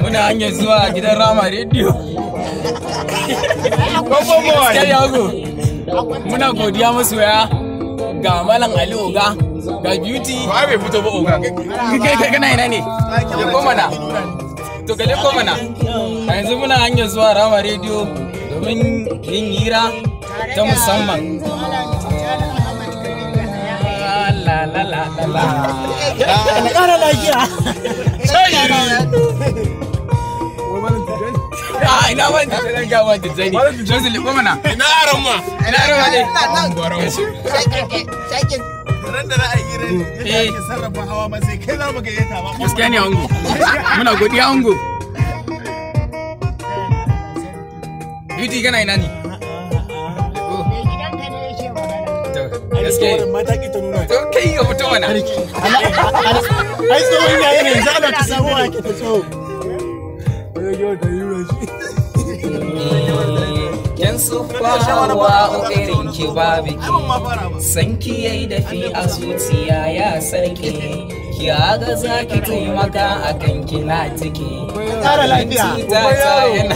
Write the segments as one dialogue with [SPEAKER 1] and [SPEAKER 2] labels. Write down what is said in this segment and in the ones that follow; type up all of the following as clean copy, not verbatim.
[SPEAKER 1] Muna hanyar zuwa gidan Rama Radio. Muna godiya masoya ga Malam Ali Oga, ga Beauty.
[SPEAKER 2] Ba bai fito ba Oga.
[SPEAKER 1] Kai kana ina ne? Leko mana. To ka leko mana. A yanzu muna hanyar zuwa Rama Radio domin yin hira ta musamman. La la la la la.
[SPEAKER 3] Ka kara lafiya.
[SPEAKER 1] Ina ban da zan ga wanda zani. Jozu leko mana.
[SPEAKER 2] Ina aron ma.
[SPEAKER 1] Ina aron ne.
[SPEAKER 3] Shakin.
[SPEAKER 2] Ran da ra'ayi ran yadda ake sarrafa hawa ma sai kai za mu ga yata ba.
[SPEAKER 1] Gaskiya ne ango. Muna godiya ango. Beauty kana ina ne? Gaskiya. To kai ga fito mana.
[SPEAKER 3] Ai tsohon yayi ne za ka samu ake ta tsoho.
[SPEAKER 1] Yan sufawa irin ki babu ki, san ki yayi dafi a zuciya ya sarki, ki aga za ki taimaka a kan ki na tiki.
[SPEAKER 3] Kara lafiya.
[SPEAKER 1] Cutata yana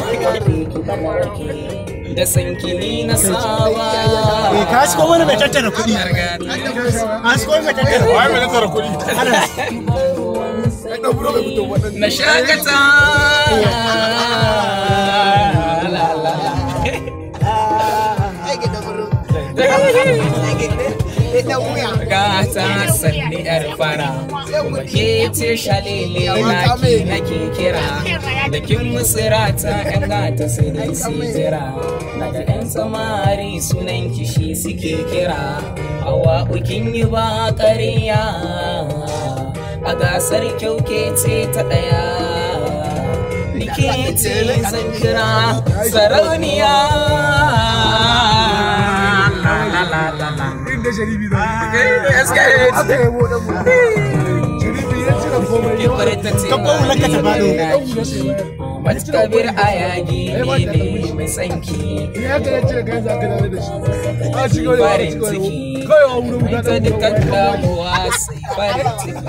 [SPEAKER 1] da san ki ni na saba.
[SPEAKER 3] Ka asko mana mai tattara kuɗi. Asko mai tattara kuɗi.
[SPEAKER 2] Wai mai tattara kuɗi.
[SPEAKER 1] Na shakata. Gata sanni yar fara kuma ke ce shalele naki nake kira da kin musirata yan gata sai dai jira daga yan samari sunan kishi suke kira hawa ukin yi ba ƙarya a gasar kyau ke ce ta ɗaya nike ce zan kira sarauniya. Matakabir a yagi ne mai sanki farin ciki mai ta dukkan damuwa sai farin ciki.